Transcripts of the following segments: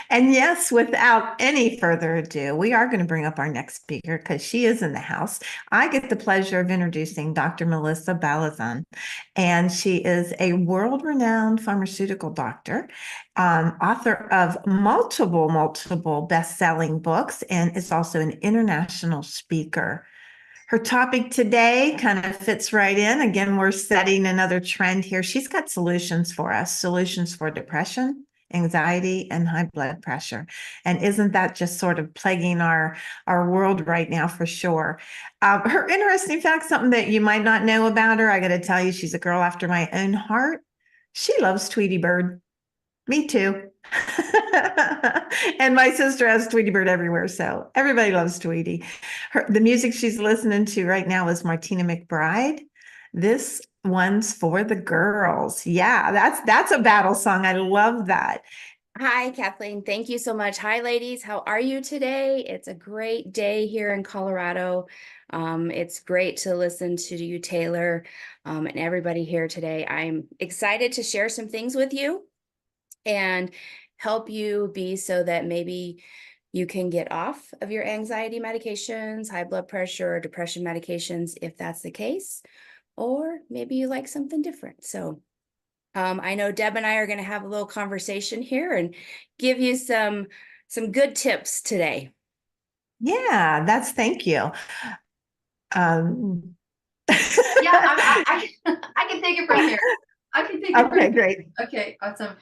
And yes, without any further ado, we are going to bring up our next speaker because she is in the house. I get the pleasure of introducing Dr. Melissa Balizan, and she is a world-renowned pharmaceutical doctor, author of multiple best-selling books, and is also an international speaker. Her topic today kind of fits right in. Again, we're setting another trend here. She's got solutions for us, solutions for depression, anxiety, and high blood pressure. And isn't that just sort of plaguing our world right now for sure? Her interesting fact, something that you might not know about her, I got to tell you, she's a girl after my own heart. She loves Tweety Bird. Me too. And my sister has Tweety Bird everywhere, so everybody loves Tweety. The music she's listening to right now is Martina McBride. This one's for the girls. Yeah, that's a battle song. I love that. Hi, Kathleen. Thank you so much. Hi, ladies. How are you today? It's a great day here in Colorado. It's great to listen to you, Taylor, and everybody here today. I'm excited to share some things with you and help you be so that maybe you can get off of your anxiety medications, high blood pressure, or depression medications, if that's the case, or maybe you like something different. So I know Deb and I are going to have a little conversation here and give you some good tips today. Yeah, thank you. Um, Yeah, I can take it from here. I can take it from okay, here. great. Okay, awesome.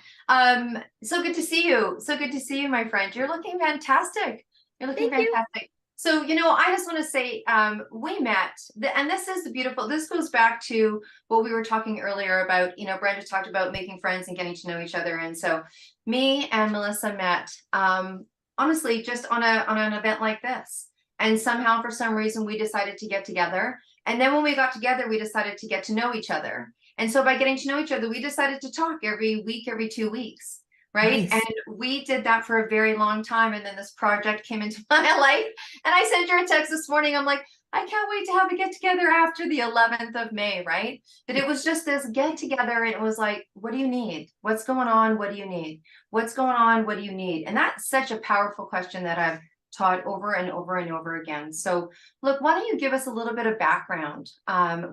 So good to see you. So good to see you, my friend. You're looking fantastic. You're looking Thank you. fantastic. So, I just want to say, we met, and this is the beautiful, this goes back to what we were talking earlier about, Brenda talked about making friends and getting to know each other. And so me and Melissa met, honestly, just on an event like this. And somehow, for some reason, we decided to get together. And then when we got together, we decided to get to know each other. And so by getting to know each other, we decided to talk every week, every 2 weeks, right? Nice. And we did that for a very long time. And then this project came into my life. And I sent her a text this morning. I'm like, I can't wait to have a get together after the 11th of May, right? But it was just this get together. And it was like, what do you need? What's going on? What do you need? What's going on? What do you need? And that's such a powerful question that I've taught over and over and over again. So look, why don't you give us a little bit of background?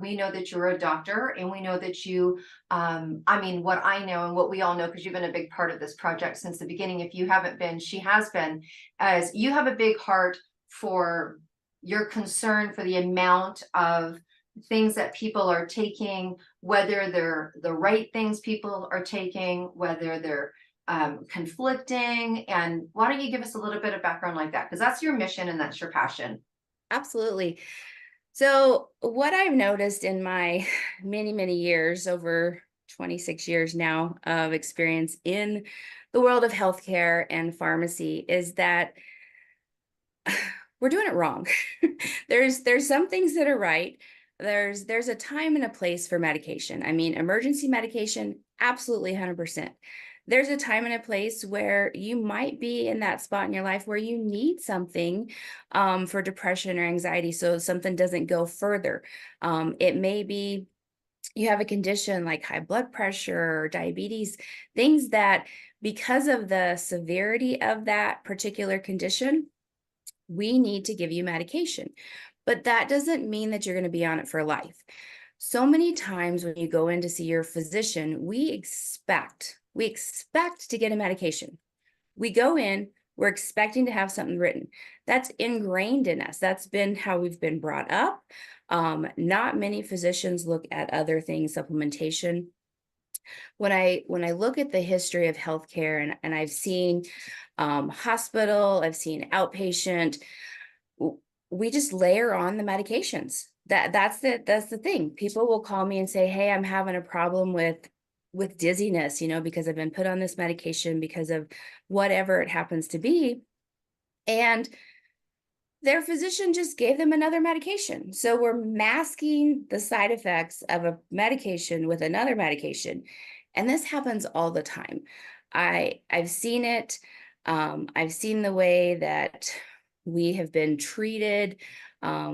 We know that you're a doctor, and we know that you, what I know and what we all know, because you've been a big part of this project since the beginning. If you haven't been, she has been, as you have a big heart for your concern for the amount of things that people are taking, whether they're the right things people are taking, whether they're conflicting. And why don't you give us a little bit of background like that? Because that's your mission and that's your passion. Absolutely. So what I've noticed in my many years, over 26 years now of experience in the world of healthcare and pharmacy, is that we're doing it wrong. There's some things that are right. There's a time and a place for medication. I mean, emergency medication, absolutely 100%. There's a time and a place where you might be in that spot in your life where you need something for depression or anxiety, so something doesn't go further. It may be you have a condition like high blood pressure or diabetes, things that, because of the severity of that particular condition, we need to give you medication. But that doesn't mean that you're going to be on it for life. So many times when you go in to see your physician, we expect to get a medication. We go in, we're expecting to have something written. That's ingrained in us. That's been how we've been brought up. Not many physicians look at other things, supplementation. When I look at the history of healthcare, and I've seen hospital, I've seen outpatient, we just layer on the medications. That's the thing. People will call me and say, hey, I'm having a problem with dizziness, because I've been put on this medication because of whatever it happens to be. And their physician just gave them another medication. So we're masking the side effects of a medication with another medication. And this happens all the time. I've seen it. I've seen the way that we have been treated.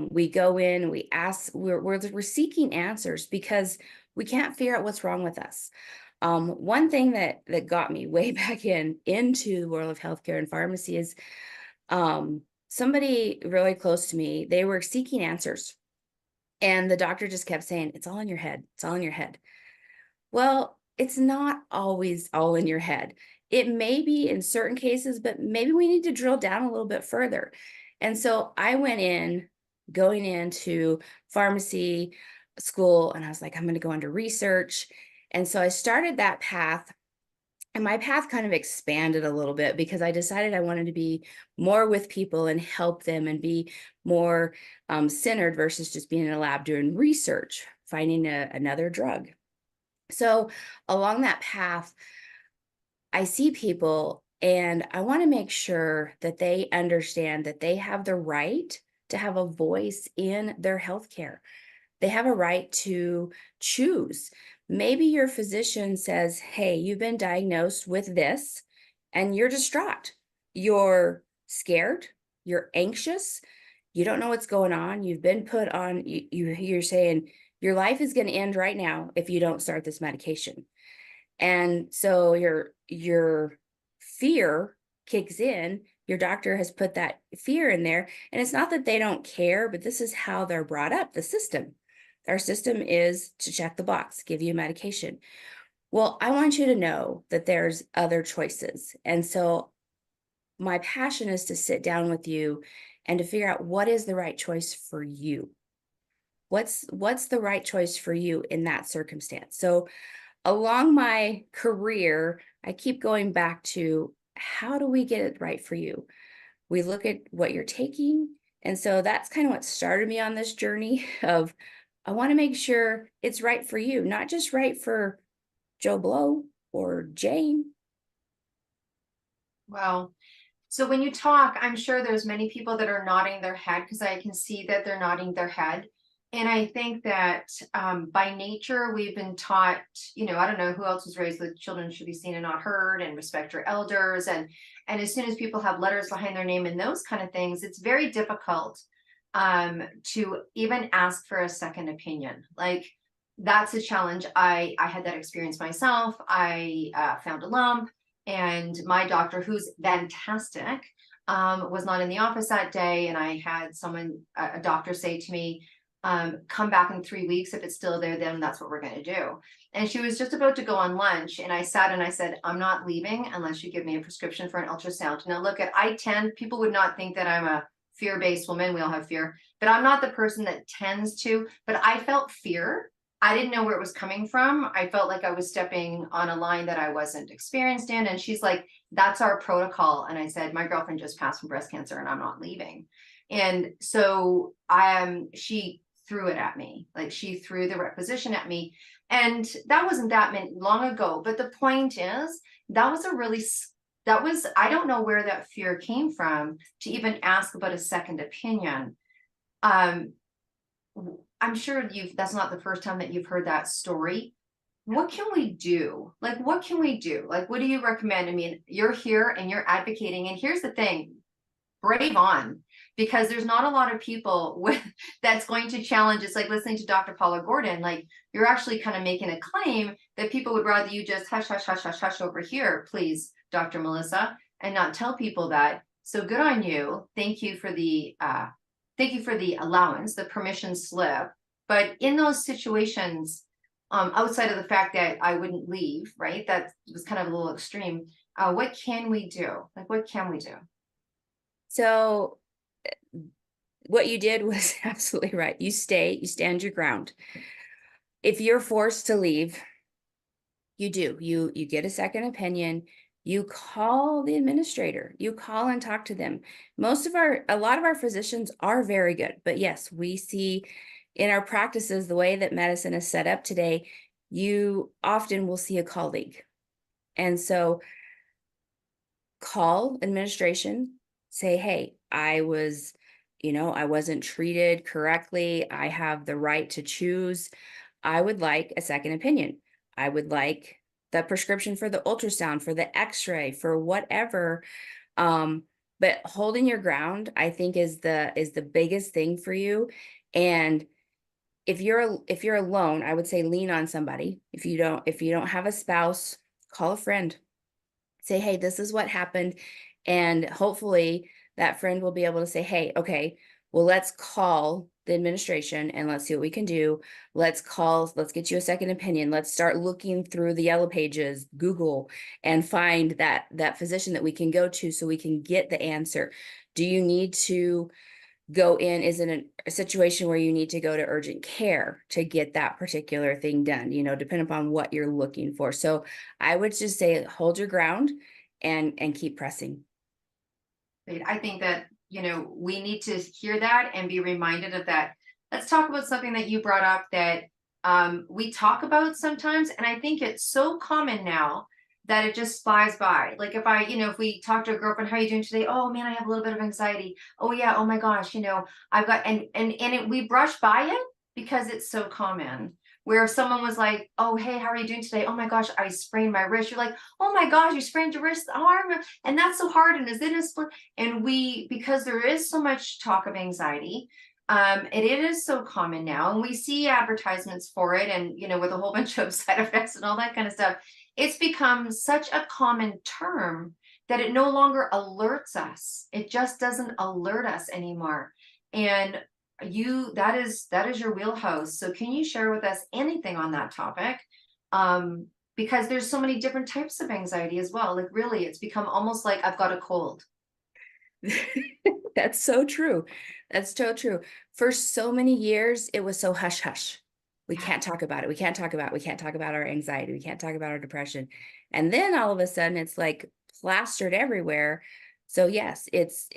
We go in, we ask, we're seeking answers because we can't figure out what's wrong with us. One thing that got me way back into the world of healthcare and pharmacy is somebody really close to me, they were seeking answers. And the doctor just kept saying, it's all in your head. It's all in your head. Well, it's not always all in your head. It may be in certain cases, but maybe we need to drill down a little bit further. And so I went in, going into pharmacy school, and I was like, I'm going to go into research. And so I started that path. And my path kind of expanded a little bit because I decided I wanted to be more with people and help them and be more centered versus just being in a lab doing research, finding another drug. So along that path, I see people and I want to make sure that they understand that they have the right to have a voice in their healthcare. They have a right to choose. Maybe your physician says, hey, you've been diagnosed with this and you're distraught. You're scared. You're anxious. You don't know what's going on. You've been put on, you're saying your life is going to end right now if you don't start this medication. And so your fear kicks in. Your doctor has put that fear in there. And it's not that they don't care, but this is how they're brought up, the system. Our system is to check the box, give you medication. Well, I want you to know that there's other choices. And so my passion is to sit down with you and to figure out what is the right choice for you. What's the right choice for you in that circumstance? So along my career, I keep going back to how do we get it right for you? We look at what you're taking. And so that's kind of what started me on this journey of I want to make sure it's right for you, not just right for Joe Blow or Jane. Wow. So when you talk, I'm sure there's many people that are nodding their head because I can see that they're nodding their head. And I think that by nature, we've been taught, I don't know who else was raised with children should be seen and not heard and respect your elders. And as soon as people have letters behind their name and those kind of things, it's very difficult to even ask for a second opinion. Like that's a challenge. I had that experience myself. I found a lump and my doctor, who's fantastic, was not in the office that day. And I had a doctor say to me, come back in 3 weeks. If it's still there, then that's what we're going to do. And she was just about to go on lunch. And I sat and I said, I'm not leaving unless you give me a prescription for an ultrasound. Now look, people would not think that I'm a fear-based woman. We all have fear, but I'm not the person that tends to, but I felt fear. I didn't know where it was coming from. I felt like I was stepping on a line that I wasn't experienced in. And she's like, that's our protocol. And I said, my girlfriend just passed from breast cancer and I'm not leaving. And so she threw it at me. Like she threw the requisition at me. And that wasn't that long ago. But the point is, I don't know where that fear came from to even ask about a second opinion. I'm sure that's not the first time that you've heard that story. What can we do? Like, what can we do? Like, what do you recommend? I mean, you're here and you're advocating. And here's the thing, brave on, because there's not a lot of people that's going to challenge. It's like listening to Dr. Paula Gordon. Like, you're actually kind of making a claim that people would rather you just hush, hush, hush, hush, hush over here, please, Dr. Melissa, and not tell people that. So good on you. Thank you for the allowance, the permission slip. But in those situations, outside of the fact that I wouldn't leave, right? That was kind of a little extreme. What can we do? Like, what can we do? So what you did was absolutely right. You stand your ground. If you're forced to leave, you do. You get a second opinion. You call the administrator. You call and talk to them. A lot of our physicians are very good, but yes, we see in our practices, the way that medicine is set up today, you often will see a colleague. And so call administration, say, hey, I wasn't treated correctly. I have the right to choose. I would like a second opinion. I would like the prescription for the ultrasound, for the x-ray, for whatever. But holding your ground, I think, is the biggest thing for you. And if you're alone, I would say lean on somebody. If you don't have a spouse, call a friend. Say, hey, this is what happened. And hopefully that friend will be able to say, hey, okay, well, let's call the administration and let's see what we can do. Let's get you a second opinion. Let's start looking through the yellow pages, Google, and find that physician that we can go to so we can get the answer. Do you need to go in? Is it a situation where you need to go to urgent care to get that particular thing done, depending upon what you're looking for? So I would just say hold your ground and keep pressing. I think that, we need to hear that and be reminded of that. Let's talk about something that you brought up that we talk about sometimes. And I think it's so common now that it just flies by. Like if we talk to a girlfriend, how are you doing today? Oh man, I have a little bit of anxiety. Oh yeah. Oh my gosh. I've got, we brush by it because it's so common. Where if someone was like, oh, hey, how are you doing today? Oh my gosh, I sprained my wrist. You're like, oh my gosh, you sprained your wrist, arm, and that's so hard. And is it a split? And because there is so much talk of anxiety, it is so common now, and we see advertisements for it, and with a whole bunch of side effects and all that kind of stuff. It's become such a common term that it no longer alerts us. It just doesn't alert us anymore. And that is your wheelhouse. So can you share with us anything on that topic? Because there's so many different types of anxiety as well. Like really, it's become almost like I've got a cold. That's so true. That's so true. For so many years, it was so hush hush. We can't talk about it. We can't talk about our anxiety. We can't talk about our depression. And then all of a sudden it's like plastered everywhere. So yes, it's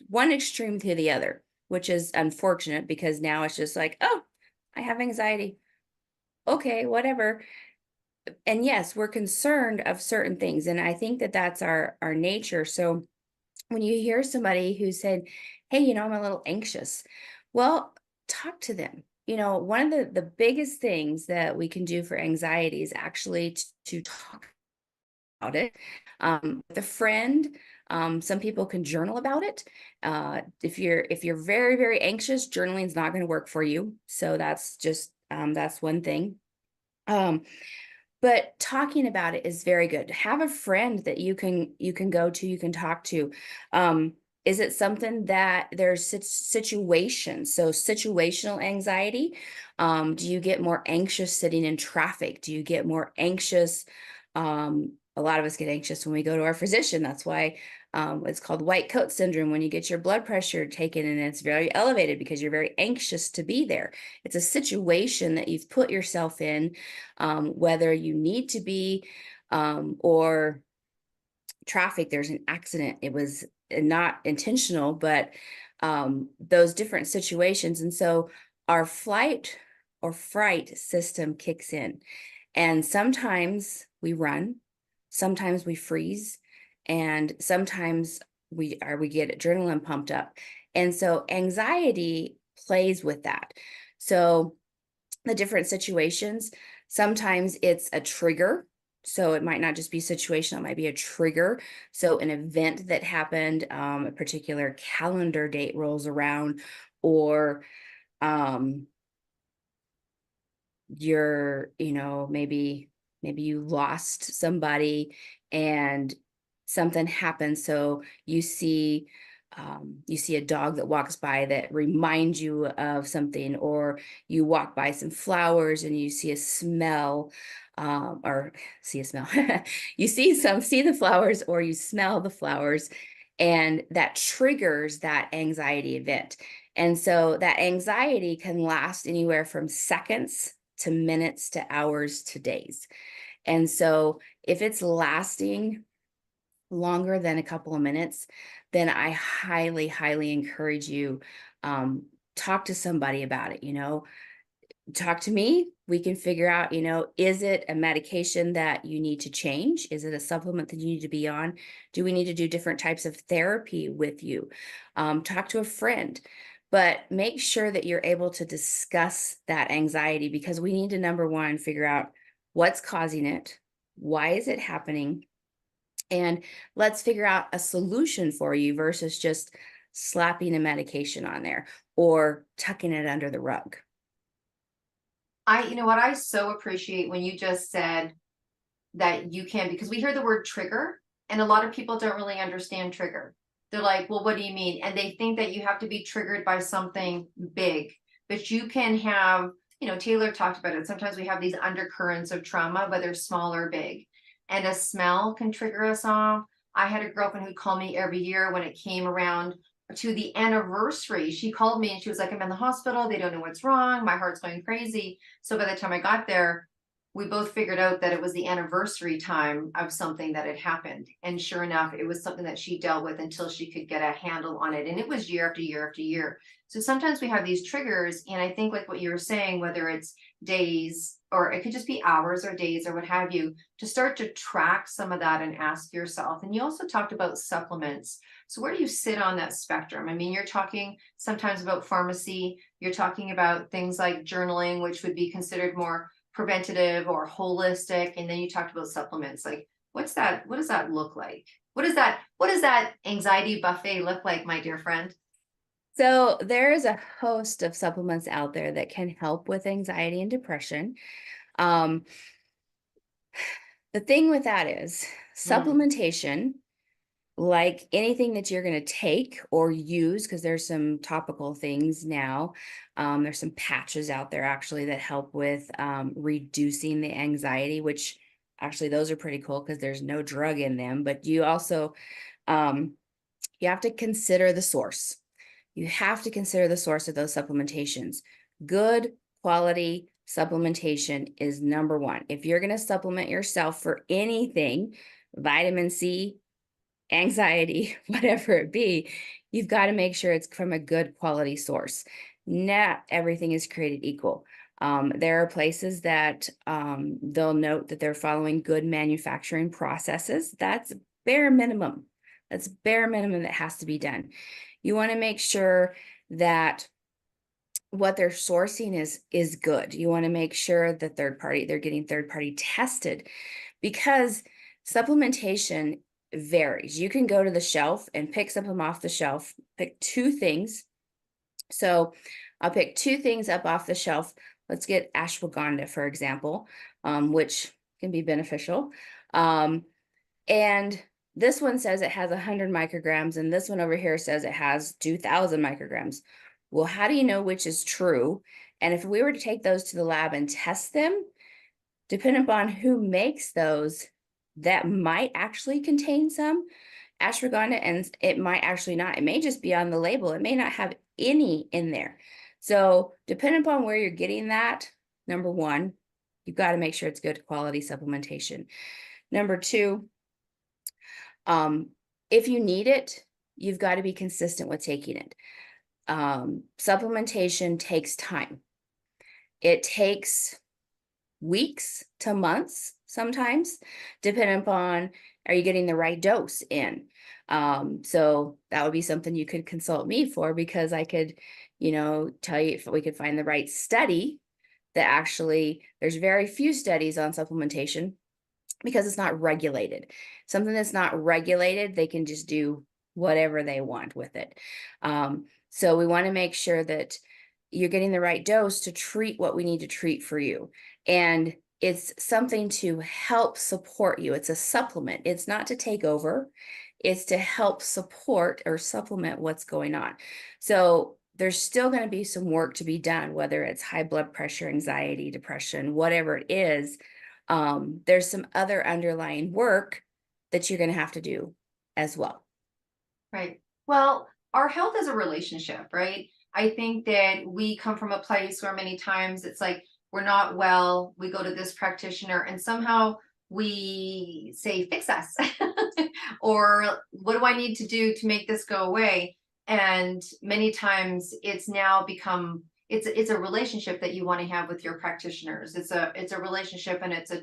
one extreme to the other, which is unfortunate because now it's just like, oh, I have anxiety. Okay, whatever. And yes, we're concerned of certain things. And I think that that's our nature. So when you hear somebody who said, hey, I'm a little anxious, well, talk to them. One of the biggest things that we can do for anxiety is actually to talk about it with a friend. Some people can journal about it. If you're very, very anxious, journaling is not going to work for you. So that's just that's one thing. But talking about it is very good. Have a friend that you can go to, you can talk to. Is it something that there's situations? So situational anxiety. Do you get more anxious sitting in traffic? Do you get more anxious? A lot of us get anxious when we go to our physician. That's why it's called white coat syndrome, when you get your blood pressure taken and it's very elevated because you're very anxious to be there. It's a situation that you've put yourself in, whether you need to be or traffic, there's an accident. It was not intentional, but those different situations. And so our flight or fright system kicks in. And sometimes we run, sometimes we freeze, and sometimes we get adrenaline pumped up. And so anxiety plays with that. So the different situations, sometimes it's a trigger. So it might not just be situational, it might be a trigger. So an event that happened, a particular calendar date rolls around, or you're, maybe you lost somebody and something happened. So you see a dog that walks by that reminds you of something, or you walk by some flowers and you see a smell, or see a smell. You see the flowers, or you smell the flowers, and that triggers that anxiety event. And so that anxiety can last anywhere from seconds to minutes to hours to days. And so if it's lasting longer than a couple of minutes, then I highly, highly encourage you, talk to somebody about it. Talk to me. We can figure out, is it a medication that you need to change? Is it a supplement that you need to be on? Do we need to do different types of therapy with you? Talk to a friend. But make sure that you're able to discuss that anxiety, because we need to, number one, figure out what's causing it, why is it happening, and let's figure out a solution for you versus just slapping a medication on there or tucking it under the rug. You know what, I so appreciate when you just said that you can, because we hear the word trigger and a lot of people don't really understand trigger. They're like, well, what do you mean? And they think that you have to be triggered by something big, but you can have, Taylor talked about it. Sometimes we have these undercurrents of trauma, whether small or big, and a smell can trigger us off. I had a girlfriend who'd call me every year when it came around to the anniversary. She called me and she was like, I'm in the hospital. They don't know what's wrong. My heart's going crazy. So by the time I got there, we both figured out that it was the anniversary time of something that had happened. And sure enough, it was something that she dealt with until she could get a handle on it. And it was year after year after year. So sometimes we have these triggers. And I think, like what you were saying, whether it's days or it could just be hours or days or what have you, to start to track some of that and ask yourself. And you also talked about supplements. So where do you sit on that spectrum? I mean, you're talking sometimes about pharmacy, you're talking about things like journaling, which would be considered more preventative or holistic, and then you talked about supplements. Like, what's that? What does that look like? What does that anxiety buffet look like, my dear friend? So there is a host of supplements out there that can help with anxiety and depression. Um, the thing with that is supplementation, like anything that you're going to take or use, because there's some topical things now. There's some patches out there actually that help with reducing the anxiety, which actually those are pretty cool because there's no drug in them. But you also, you have to consider the source. You have to consider the source of those supplementations. Good quality supplementation is number one. If you're going to supplement yourself for anything, vitamin C, anxiety, whatever it be, you've got to make sure it's from a good quality source. Not everything is created equal. There are places that they'll note that they're following good manufacturing processes. That's bare minimum. That's bare minimum that has to be done. You want to make sure that what they're sourcing is good. You want to make sure that they're getting third party tested, because supplementation varies. You can go to the shelf and pick something off the shelf, pick two things. So I'll pick two things up off the shelf. Let's get ashwagandha, for example, which can be beneficial. And this one says it has 100 micrograms, and this one over here says it has 2,000 micrograms. Well, how do you know which is true? And if we were to take those to the lab and test them, depending upon who makes those, that might actually contain some ashwagandha, and it might actually not. It may just be on the label. It may not have any in there. So depending upon where you're getting that, number one, you've got to make sure it's good quality supplementation. Number two, if you need it, you've got to be consistent with taking it. Supplementation takes time. It takes weeks to months sometimes, depending upon, are you getting the right dose in? So that would be something you could consult me for, because I could, tell you if we could find the right study that actually, there's very few studies on supplementation because it's not regulated. Something that's not regulated, they can just do whatever they want with it. So we want to make sure that you're getting the right dose to treat what we need to treat for you. And it's something to help support you. It's a supplement. It's not to take over. It's to help support or supplement what's going on. So there's still going to be some work to be done, whether it's high blood pressure, anxiety, depression, whatever it is. There's some other underlying work that you're going to have to do as well. Right. Well, our health is a relationship, right? I think that we come from a place where many times it's like, we're not well, we go to this practitioner and somehow we say, fix us. Or what do I need to do to make this go away? And many times it's now become, it's a relationship that you want to have with your practitioners. It's a relationship, and it's a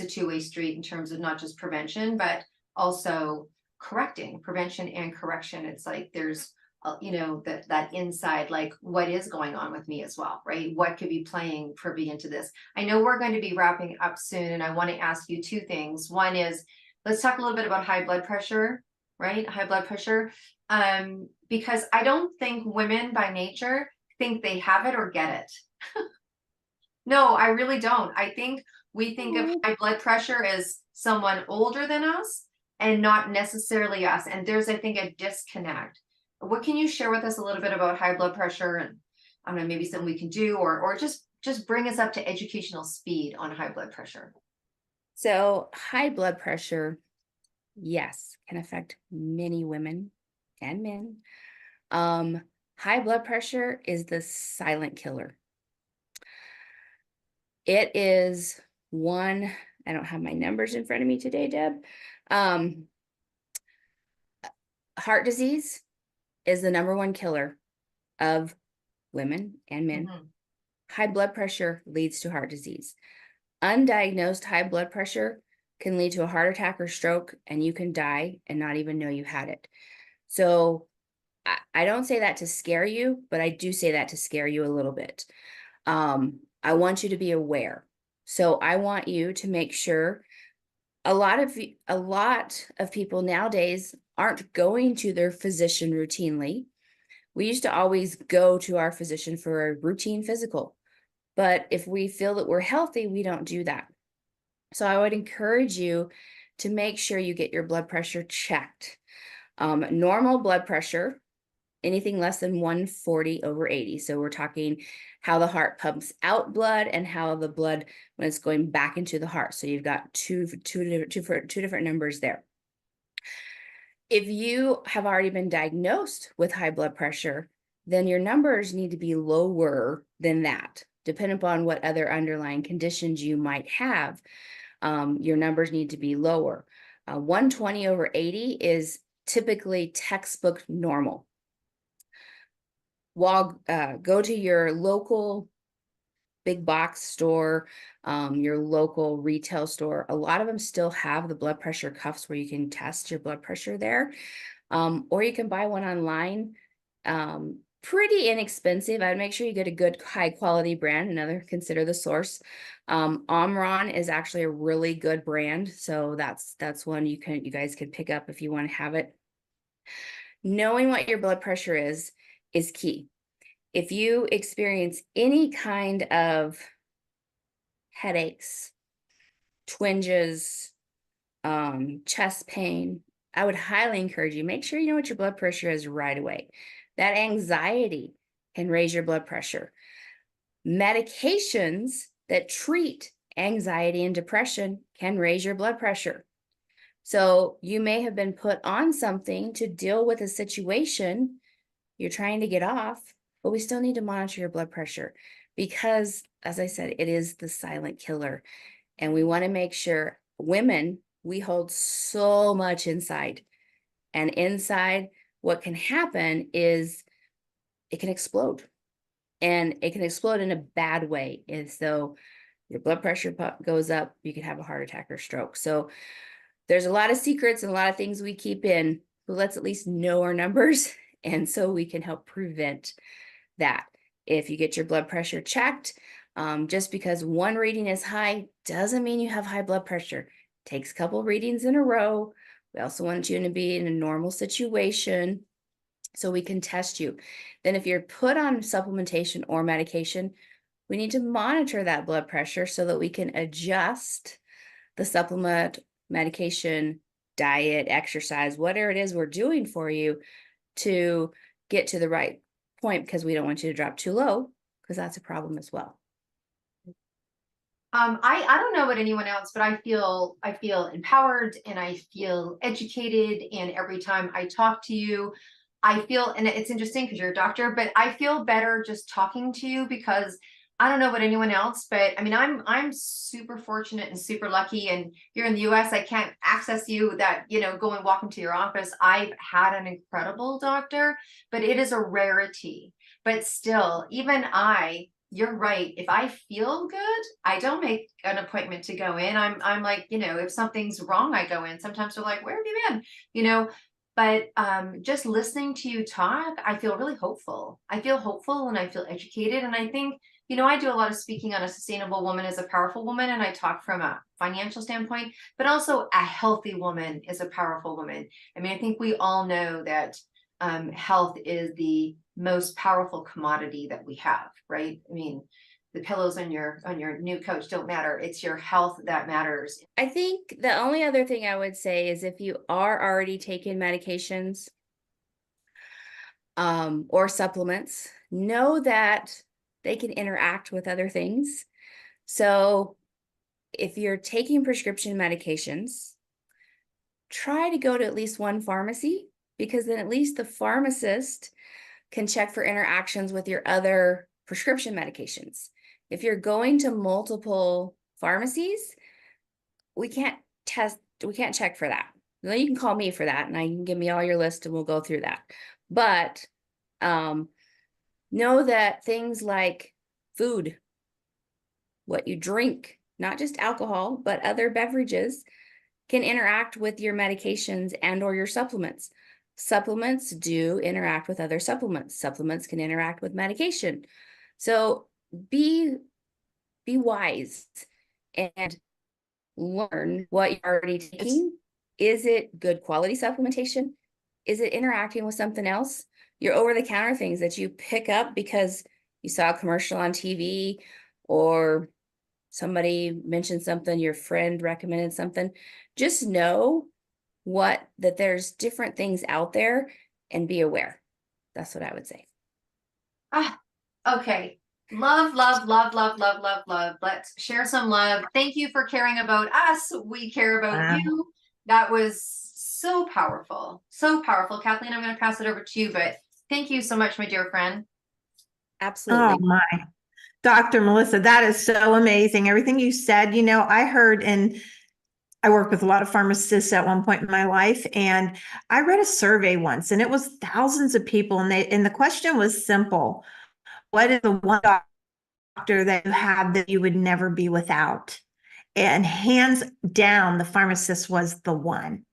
two-way street in terms of not just prevention, but also prevention and correction. It's like there's that inside, like, what is going on with me as well, right? What could be playing privy into this? I know we're going to be wrapping up soon, and I want to ask you two things. One is, let's talk a little bit about high blood pressure, right? High blood pressure, because I don't think women by nature think they have it or get it. No, I really don't. I think we think of high blood pressure as someone older than us and not necessarily us. And there's, I think, a disconnect. What can you share with us a little bit about high blood pressure and I don't know, maybe something we can do or just bring us up to educational speed on high blood pressure? So high blood pressure, yes, can affect many women and men. High blood pressure is the silent killer. It is one, I don't have my numbers in front of me today, Deb. Heart disease is the number one killer of women and men. Mhm. High blood pressure leads to heart disease. Undiagnosed high blood pressure can lead to a heart attack or stroke, and you can die and not even know you had it. So I don't say that to scare you, but I do say that to scare you a little bit. I want you to be aware. So I want you to make sure a lot of people nowadays aren't going to their physician routinely. We used to always go to our physician for a routine physical, but if we feel that we're healthy, we don't do that. So I would encourage you to make sure you get your blood pressure checked. Normal blood pressure, anything less than 140/80. So we're talking how the heart pumps out blood and how the blood when it's going back into the heart. So you've got two different numbers there. If you have already been diagnosed with high blood pressure, then your numbers need to be lower than that, depending upon what other underlying conditions you might have. Your numbers need to be lower. 120/80 is typically textbook normal. Go to your local big box store, your local retail store. A lot of them still have the blood pressure cuffs where you can test your blood pressure there. Or you can buy one online. Pretty inexpensive. I'd make sure you get a good high quality brand. Consider the source. Omron is actually a really good brand. So that's one you guys can pick up if you want to have it. Knowing what your blood pressure is key. If you experience any kind of headaches, twinges, chest pain, I would highly encourage you, make sure you know what your blood pressure is right away. That anxiety can raise your blood pressure. Medications that treat anxiety and depression can raise your blood pressure. So you may have been put on something to deal with a situation you're trying to get off, but we still need to monitor your blood pressure because, as I said, it is the silent killer. And we want to make sure women, we hold so much inside. And inside, what can happen is it can explode. And it can explode in a bad way. And so your blood pressure goes up, you can have a heart attack or stroke. So there's a lot of secrets and a lot of things we keep in, but let's at least know our numbers. And so we can help prevent that. If you get your blood pressure checked, just because one reading is high doesn't mean you have high blood pressure. It takes a couple readings in a row. We also want you to be in a normal situation so we can test you. Then if you're put on supplementation or medication, we need to monitor that blood pressure so that we can adjust the supplement, medication, diet, exercise, whatever it is we're doing for you to get to the right point, because we don't want you to drop too low, because that's a problem as well. I don't know about anyone else, but I feel empowered and I feel educated. And every time I talk to you, I feel, and it's interesting because you're a doctor, but I feel better just talking to you because I don't know about anyone else, but I mean, I'm super fortunate and super lucky. And you're in the US, I can't access you that, go and walk into your office. I've had an incredible doctor, but it is a rarity. But still, even you're right. If I feel good, I don't make an appointment to go in. I'm like, if something's wrong, I go in. Sometimes they're like, where have you been? But just listening to you talk, I feel really hopeful. I feel hopeful and I feel educated. And I think, I do a lot of speaking on a sustainable woman as a powerful woman. And I talk from a financial standpoint, but also a healthy woman is a powerful woman. I mean, I think we all know that health is the most powerful commodity that we have, right? I mean, the pillows on your new couch don't matter. It's your health that matters. I think the only other thing I would say is if you are already taking medications or supplements, know that they can interact with other things. So if you're taking prescription medications, try to go to at least one pharmacy, because then at least the pharmacist can check for interactions with your other prescription medications. If you're going to multiple pharmacies, we can't check for that. Then you can call me for that, and I can give me all your list and we'll go through that. But know that things like food, what you drink, not just alcohol, but other beverages, can interact with your medications and or your supplements. Supplements do interact with other supplements. Supplements can interact with medication. So be wise and learn what you're already taking. Is it good quality supplementation? Is it interacting with something else? Your over-the-counter things that you pick up because you saw a commercial on TV or somebody mentioned something, your friend recommended something. Just know that there's different things out there and be aware. That's what I would say. Okay. Love, love, love, love, love, love, love. Let's share some love. Thank you for caring about us. We care about you. That was so powerful. So powerful. Kathleen, I'm going to pass it over to you, but thank you so much, my dear friend. Absolutely. Oh my, Dr. Melissa, that is so amazing. Everything you said, I heard, and I worked with a lot of pharmacists at one point in my life, and I read a survey once, and it was thousands of people, and the question was simple. What is the one doctor that you have that you would never be without? And hands down, the pharmacist was the one.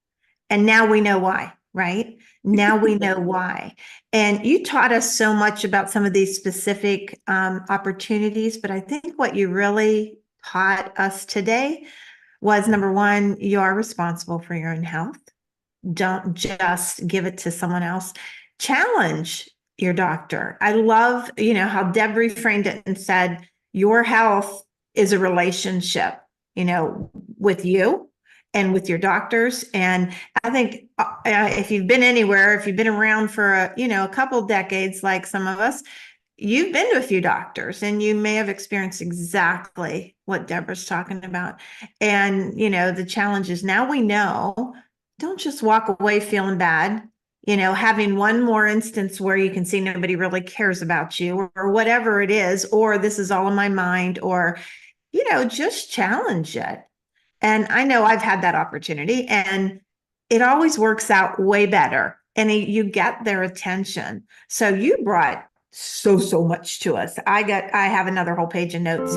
And now we know why, right? Now we know why. And you taught us so much about some of these specific opportunities, but I think what you really taught us today was, number one, you are responsible for your own health. Don't just give it to someone else. Challenge your doctor. I love, how Deb reframed it and said, your health is a relationship, with you and with your doctors. And I think if you've been anywhere, if you've been around for a couple decades, like some of us, you've been to a few doctors and you may have experienced exactly what Deborah's talking about. And, the challenge is, now we know, don't just walk away feeling bad, having one more instance where you can see nobody really cares about you or whatever it is, or this is all in my mind, or, just challenge it. And I know I've had that opportunity, and it always works out way better, and you get their attention. So you brought so much to us. I have another whole page of notes.